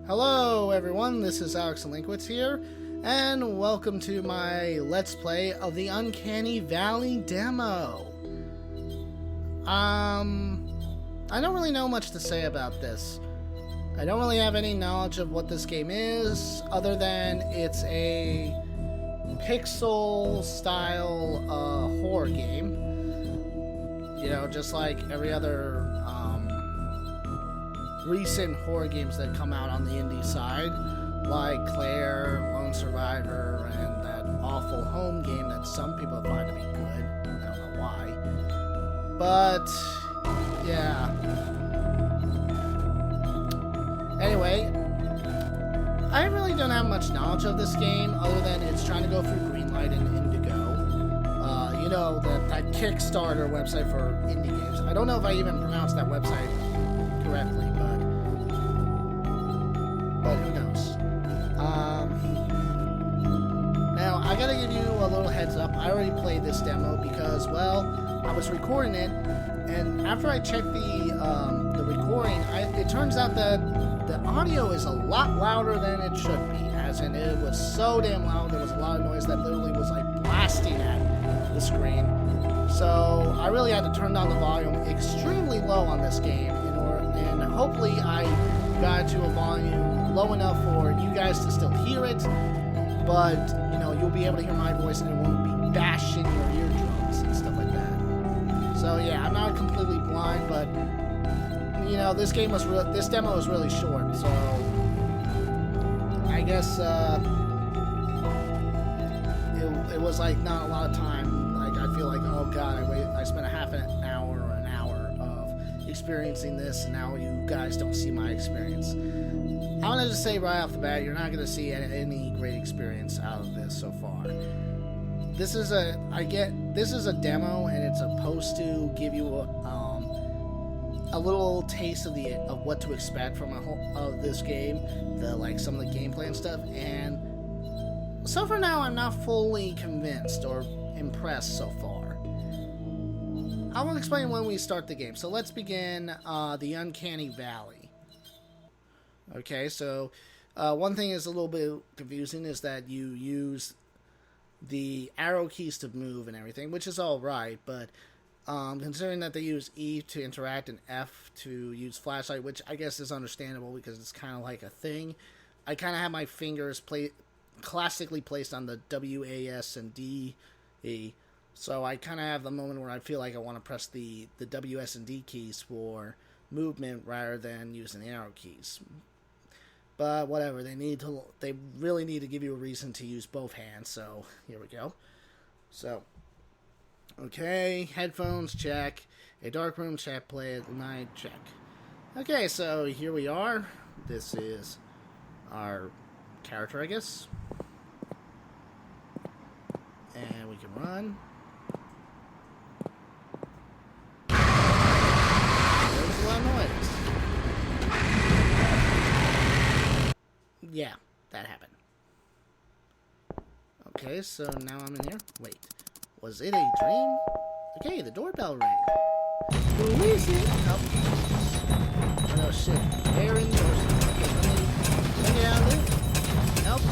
Hello everyone, this is Alex Linkwitz here, and welcome to my Let's Play of the Uncanny Valley demo. I don't really know much to say about this. I don't really have any knowledge of what this game is, other than it's a pixel-style horror game. You know, just like every other recent horror games that come out on the indie side, like Claire, Lone Survivor, and that awful Home game that some people find to be good. I don't know why. But, yeah. Anyway, I really don't have much knowledge of this game, other than it's trying to go through Greenlight and Indiegogo. You know, that Kickstarter website for indie games. I don't know if I even pronounced that website correctly, but who knows. Now, I gotta give you a little heads up. I already played this demo because, well, I was recording it, and after I checked the recording, it turns out that the audio is a lot louder than it should be, as in it was so damn loud, there was a lot of noise that literally was like blasting at the screen. So I really had to turn down the volume extremely low on this game, and hopefully I got it to a volume low enough for you guys to still hear it, but you know, you'll be able to hear my voice and it won't be bashing your eardrums and stuff like that. So yeah, I'm not completely blind, but you know, this demo was really short, so I guess it was like not a lot of time. Like, I feel like, oh god, I spent a half an hour or an hour of experiencing this, and now you guys don't see my experience. I want to just say right off the bat, you're not going to see any great experience out of this so far. This is a demo, and it's supposed to give you a little taste of what to expect from this game, some of the gameplay and stuff. And so for now, I'm not fully convinced or impressed so far. I will explain when we start the game. So let's begin the Uncanny Valley. Okay, so one thing is a little bit confusing is that you use the arrow keys to move and everything, which is all right, but considering that they use E to interact and F to use flashlight, which I guess is understandable because it's kind of like a thing, I kind of have my fingers classically placed on the W, A, S, and D, E, so I kind of have the moment where I feel like I want to press the W, S, and D keys for movement rather than using the arrow keys. But whatever, they really need to give you a reason to use both hands, so here we go. So, okay, headphones, check. A dark room, check. Play at night, check. Okay, so here we are. This is our character, I guess. And we can run. There's a lot of noise. Yeah, that happened. Okay, so now I'm in here. Wait, was it a dream? Okay, the doorbell rang. Who is it? Oh no, shit. They're in the door. Okay, let me get out of there. Nope.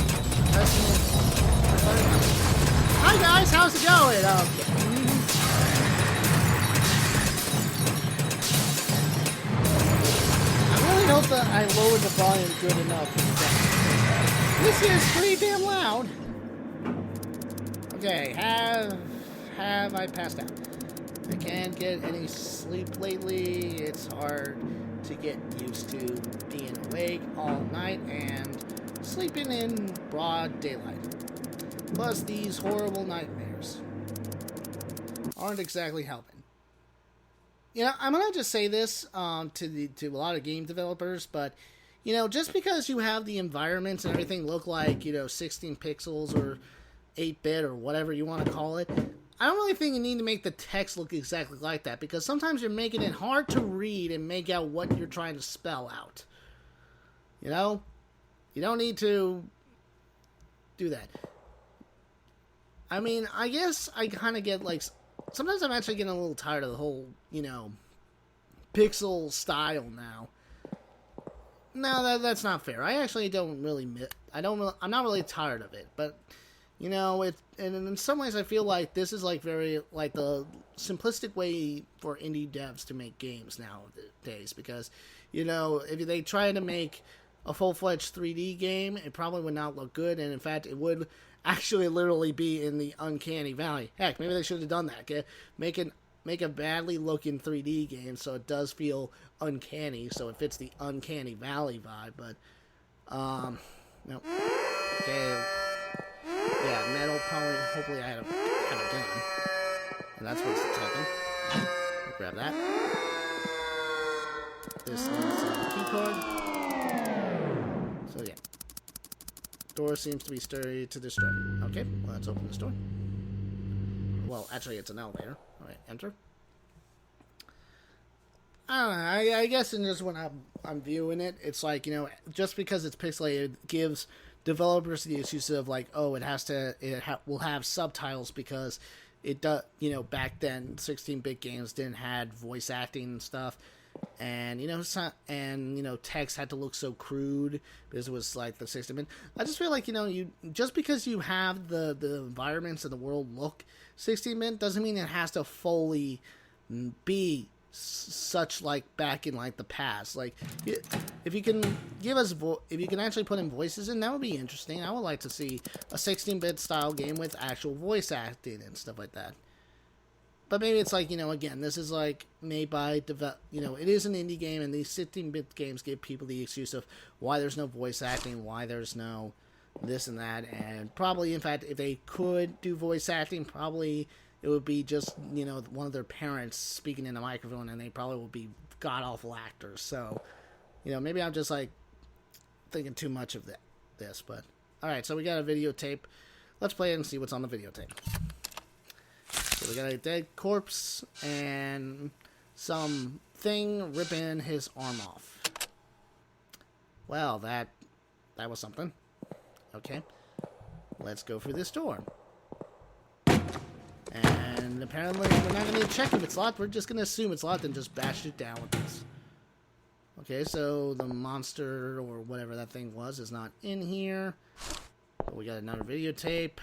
Hi guys, how's it going? Okay. I really hope that I lowered the volume good enough. This is pretty damn loud. Okay, have I passed out? I can't get any sleep lately. It's hard to get used to being awake all night and sleeping in broad daylight. Plus, these horrible nightmares aren't exactly helping. You know, I'm gonna just say this to a lot of game developers, but you know, just because you have the environments and everything look like, you know, 16 pixels or 8-bit or whatever you want to call it, I don't really think you need to make the text look exactly like that, because sometimes you're making it hard to read and make out what you're trying to spell out. You know? You don't need to do that. I mean, I guess I kind of get, like, sometimes I'm actually getting a little tired of the whole, you know, pixel style now. No, that's not fair. I actually don't really I'm not really tired of it, but you know, and in some ways I feel like this is like very like the simplistic way for indie devs to make games nowadays, because you know, if they try to make a full-fledged 3D game, it probably would not look good, and in fact it would actually literally be in the Uncanny Valley. Heck, maybe they should have done that. Okay? Make a badly looking 3D game so it does feel uncanny, so it fits the Uncanny Valley vibe. But no. Okay. Yeah, metal probably. Hopefully, I have a gun, and that's what's taken. Grab that. This needs a key card. So yeah, door seems to be sturdy to destroy. Okay, well, let's open this door. Well, actually, it's an elevator. All right, enter. I don't know. I guess in just when I'm viewing it, it's like, you know, just because it's pixelated gives developers the excuse of like, oh, will have subtitles because it does. You know, back then 16-bit games didn't had voice acting and stuff, and you know, text had to look so crude because it was like the 16-bit. I just feel like, you know, just because you have the environments and the world look 16-bit doesn't mean it has to fully be such like back in like the past. Like, if you can if you can actually put in voices in, that would be interesting. I would like to see a 16-bit style game with actual voice acting and stuff like that. But maybe it's like, you know, again, this is like made by you know, it is an indie game, and these 16-bit games give people the excuse of why there's no voice acting, why there's no this and that, and probably, in fact, if they could do voice acting, probably it would be just, you know, one of their parents speaking in a microphone, and they probably would be god-awful actors. So, you know, maybe I'm just, like, thinking too much of this. But, alright, so we got a videotape. Let's play it and see what's on the videotape. So we got a dead corpse and some thing ripping his arm off. Well, that was something. Okay. Let's go for this door. And apparently we're not going to check if it's locked. We're just going to assume it's locked and just bash it down with this. Okay, so the monster or whatever that thing was is not in here. But we got another videotape.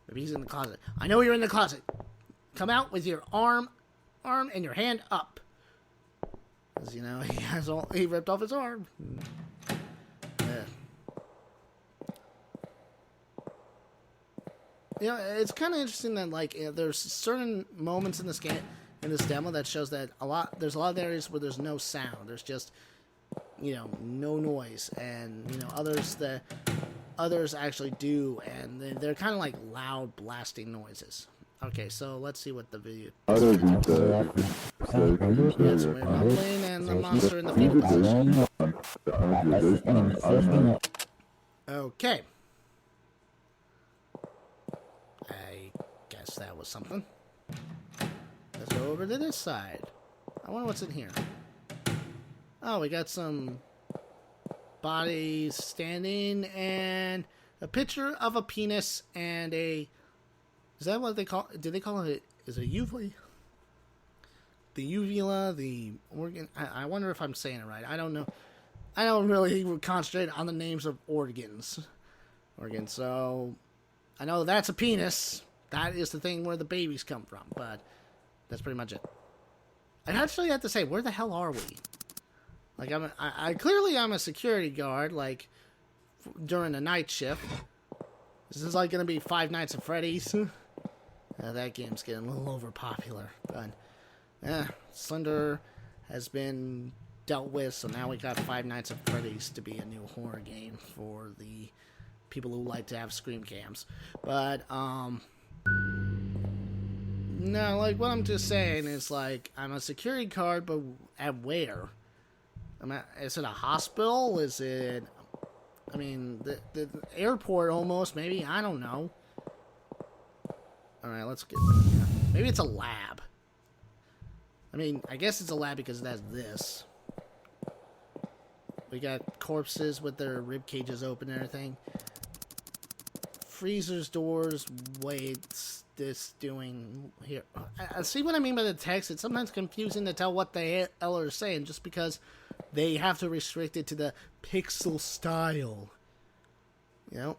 Maybe he's in the closet. I know you're in the closet. Come out with your arm and your hand up. Because, you know, he ripped off his arm. Yeah. You know, it's kind of interesting that, like, there's certain moments in this game, in this demo, that shows that there's a lot of areas where there's no sound. There's just, you know, no noise, and, you know, others actually do, and they're kind of like loud blasting noises. Okay, so let's see what the video. Yes, we're not playing, and the monster in the fetal position. Okay. I guess that was something. Let's go over to this side. I wonder what's in here. Oh, we got some bodies standing and a picture of a penis and a... Is that what they call... Did they call it... Is it a uvula? The uvula, the organ... I wonder if I'm saying it right. I don't know. I don't really concentrate on the names of organs. So... I know that's a penis. That is the thing where the babies come from, but that's pretty much it. I actually have to say, where the hell are we? Like, clearly I'm a security guard, like, during a night shift. This is like going to be Five Nights at Freddy's. That game's getting a little overpopular, but Slender has been dealt with, so now we got Five Nights at Freddy's to be a new horror game for the people who like to have scream cams. But, no, like, what I'm just saying is, like, I'm a security guard, but at where? Is it a hospital? Is it... I mean, the airport almost, maybe? I don't know. Alright, let's get... Yeah. Maybe it's a lab. I mean, I guess it's a lab because it has this. We got corpses with their rib cages open and everything. Freezers, doors, what's this doing here? See what I mean by the text? It's sometimes confusing to tell what the hell they're saying just because they have to restrict it to the pixel style. You know?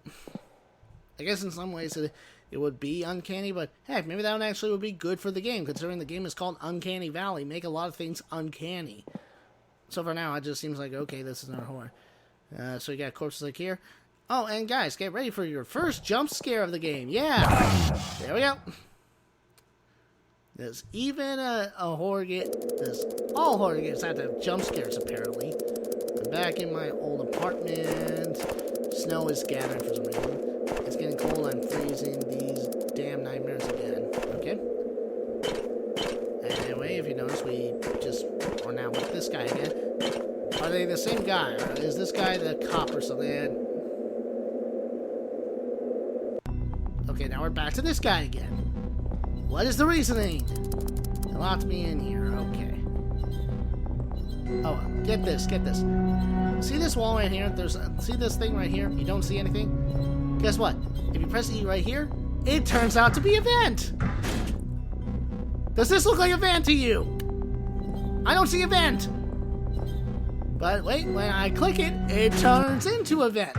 I guess in some ways it would be uncanny, but heck, maybe that actually would be good for the game, considering the game is called Uncanny Valley. Make a lot of things uncanny. So for now, it just seems like, okay, this is not horror. So we got corpses like here. Oh, and guys, get ready for your first jump scare of the game. Yeah! There we go. There's even a horror game. All horror games have to have jump scares, apparently. I'm back in my old apartment. Snow is gathering for some reason. It's getting cold. I'm freezing. These damn nightmares again. Okay. Anyway, if you notice, we just are now with this guy again. Are they the same guy? Or is this guy the cop or something? Okay, now we're back to this guy again. What is the reasoning? They locked me in here. Okay. Oh, get this. See this wall right here? See this thing right here? You don't see anything? Guess what? If you press E right here, it turns out to be a vent. Does this look like a vent to you? I don't see a vent. But wait, when I click it, it turns into a vent.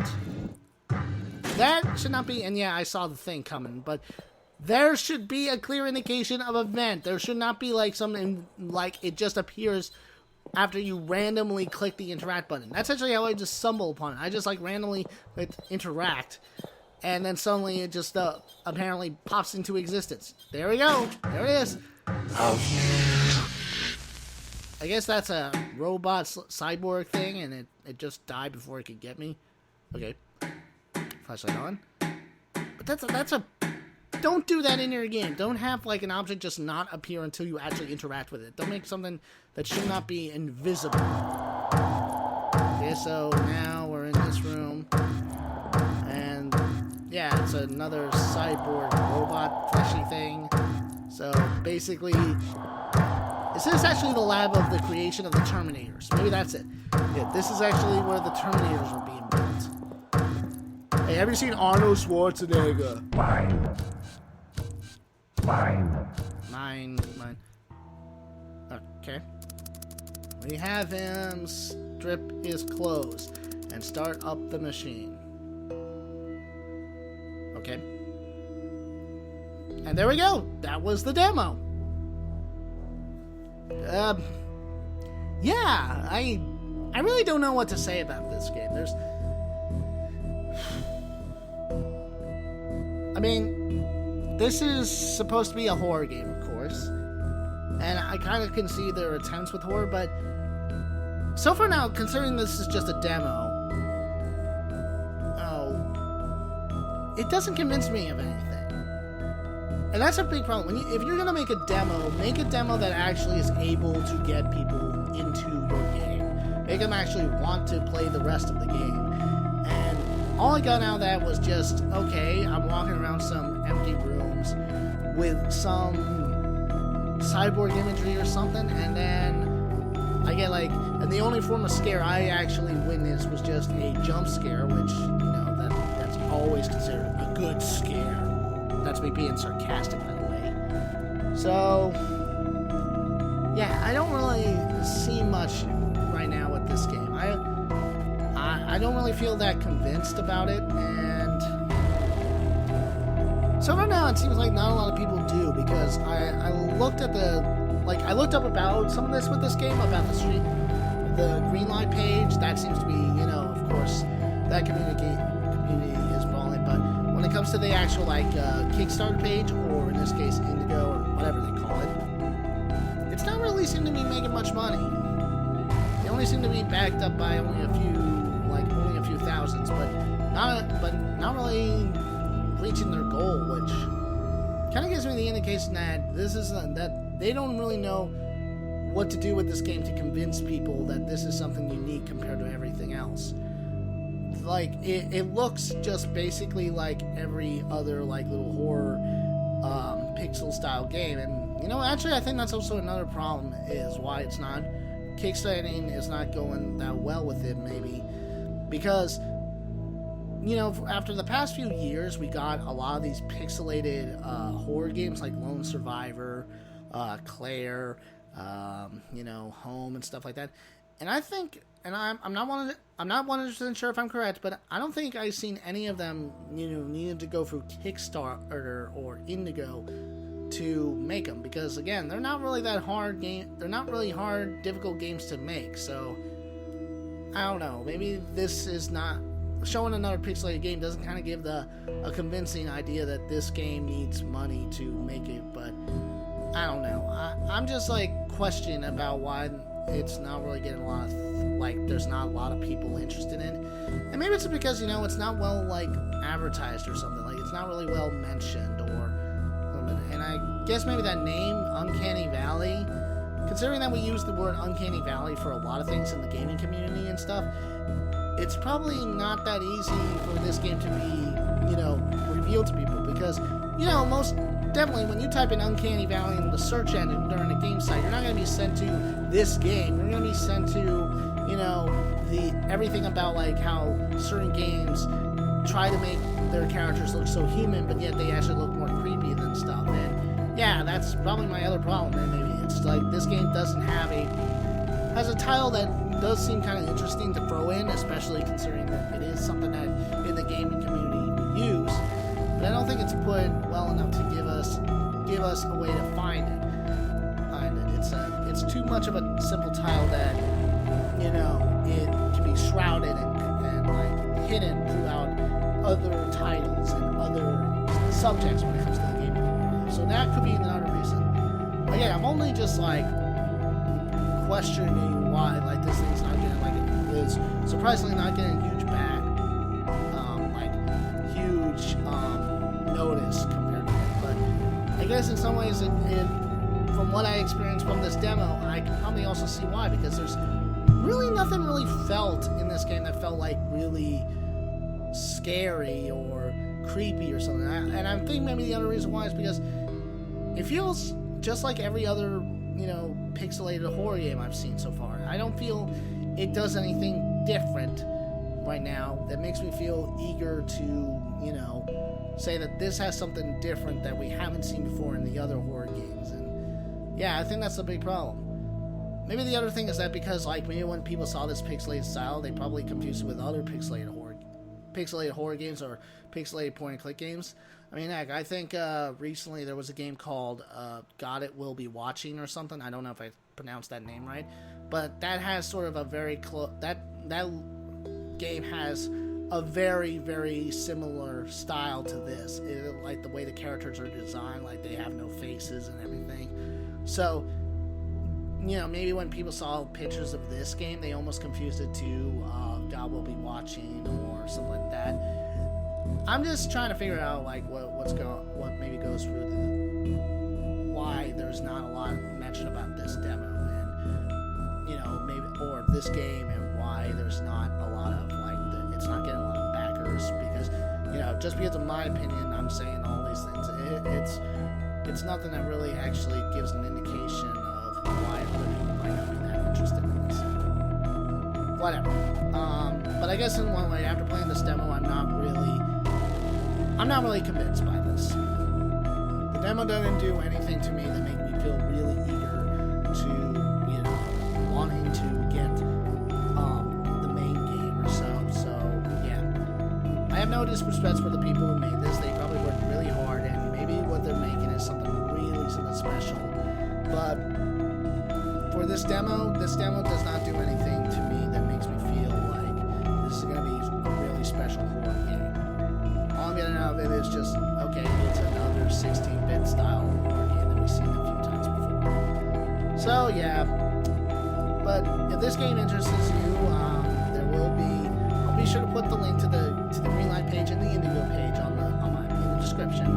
That should not be, and yeah, I saw the thing coming, but there should be a clear indication of a vent. There should not be like something like it just appears after you randomly click the interact button. That's actually how I just stumble upon it. I just like randomly interact, and then suddenly it just apparently pops into existence. There we go. There it is. I guess that's a robot cyborg thing, and it just died before it could get me. Okay. Flashlight on. But that's a... Don't do that in your game. Don't have, like, an object just not appear until you actually interact with it. Don't make something that should not be invisible. Okay, so now we're in this room. And, yeah, it's another cyborg robot fleshy thing. So, basically... This is actually the lab of the creation of the Terminators. Maybe that's it. Yeah, this is actually where the Terminators were being built. Hey, have you seen Arnold Schwarzenegger? Mine. Okay. We have him strip his clothes and start up the machine. Okay. And there we go. That was the demo. Yeah, I really don't know what to say about this game. I mean, this is supposed to be a horror game, of course, and I kind of can see their attempts with horror, but so far now, considering this is just a demo, it doesn't convince me of anything. And that's a big problem. If you're going to make a demo that actually is able to get people into your game. Make them actually want to play the rest of the game. And all I got out of that was just, okay, I'm walking around some empty rooms with some cyborg imagery or something, and then I get like, and the only form of scare I actually witnessed was just a jump scare, which, that's always considered a good scare. That's me being sarcastic, by the way. So, yeah, I don't really see much right now with this game. I don't really feel that convinced about it, and so right now it seems like not a lot of people do, because I looked at I looked up about some of this with this game, about the Greenlight page. That seems to be, of course, that community is brawling, but when it comes to the actual, Kickstarter page, or in this case, Indiegogo, or whatever they call it, it's not really seem to be making much money. They only seem to be backed up by only a few thousands, but not really reaching their goal, which kind of gives me the indication that that they don't really know what to do with this game to convince people that this is something unique compared to everything else. Like, it looks just basically like every other, little horror pixel style game, and actually I think that's also another problem, is why it's not kickstarting is not going that well with it, maybe because after the past few years we got a lot of these pixelated horror games like Lone Survivor, Claire, Home and stuff like that, And I think, and I'm not 100% sure if I'm correct, but I don't think I've seen any of them, needed to go through Kickstarter or Indiegogo to make them, because again, they're not really that hard they're not really hard, difficult games to make. So I don't know, maybe this is not showing another pixelated game doesn't kind of give a convincing idea that this game needs money to make it. But I don't know, I'm just like questioning about why it's not really getting a lot of, there's not a lot of people interested in it. And maybe it's because, it's not well, advertised or something. It's not really well mentioned, and I guess maybe that name, Uncanny Valley, considering that we use the word Uncanny Valley for a lot of things in the gaming community and stuff, it's probably not that easy for this game to be, revealed to people, because, most definitely when you type in Uncanny Valley in the search engine during a game site, you're not going to be sent to this game. You're going to be sent to, everything about how certain games try to make their characters look so human, but yet they actually look more creepy than stuff. And yeah, that's probably my other problem. And maybe it's this game doesn't have has a title that does seem kind of interesting to throw in, especially considering that it is something that in the gaming community we use. But I don't think it's put well enough to give us a way to find it. It's too much of a simple title that it can be shrouded and hidden throughout other titles and other subjects when it comes to the gaming community. So that could be another reason. Again, I'm only just questioning why this thing's not getting is surprisingly not getting huge notice compared to it. But I guess in some ways it from what I experienced from this demo, I can probably also see why, because there's really nothing really felt in this game that felt really scary or creepy or something. And I think maybe the other reason why is because it feels just like every other, pixelated horror game I've seen so far. I don't feel it does anything different right now that makes me feel eager to, say that this has something different that we haven't seen before in the other horror games. And yeah, I think that's the big problem. Maybe the other thing is that because, maybe when people saw this pixelated style, they probably confused it with other pixelated horror games or pixelated point-and-click games. I mean, heck, I think recently there was a game called God It Will Be Watching or something. I don't know if I pronounced that name right, but that has sort of a very close. That game has a very, very similar style to this. The way the characters are designed, they have no faces and everything. So, maybe when people saw pictures of this game, they almost confused it to God Will Be Watching or something like that. I'm just trying to figure out what maybe goes through why there's not a lot of mention about this demo and maybe or this game, and why there's not a lot of it's not getting a lot of backers, because just because of my opinion I'm saying all these things. It's nothing that really actually gives an indication of why other people might not be that interested in this. Whatever. But I guess in one way, after playing this demo, I'm not really convinced by this. The demo doesn't do anything to me that make me feel really eager to, wanting to get the main game or so. So yeah, I have no disrespect for the people who made this. They probably worked really hard, and maybe what they're making is something special. But for this demo does not do anything to me that makes me feel like this is going to be a really special horror game. All I'm getting out of it is just, okay, it's another 16-bit style horror game that we've seen a few times before. So yeah, but if this game interests you, I'll be sure to put the link to the Greenlight page and the Indiegogo page in the description.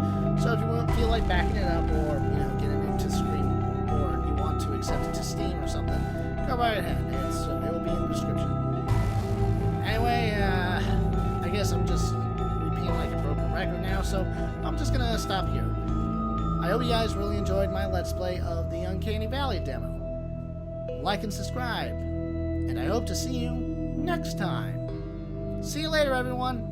So if you feel like backing it up, or getting into Steam, or you want to accept it to Steam or something, go right ahead. It will be in the description. Anyway, I guess I'm just repeating like a broken record now, so I'm just gonna stop here. I hope you guys really enjoyed my Let's Play of the Uncanny Valley demo. Like and subscribe, and I hope to see you next time. See you later, everyone.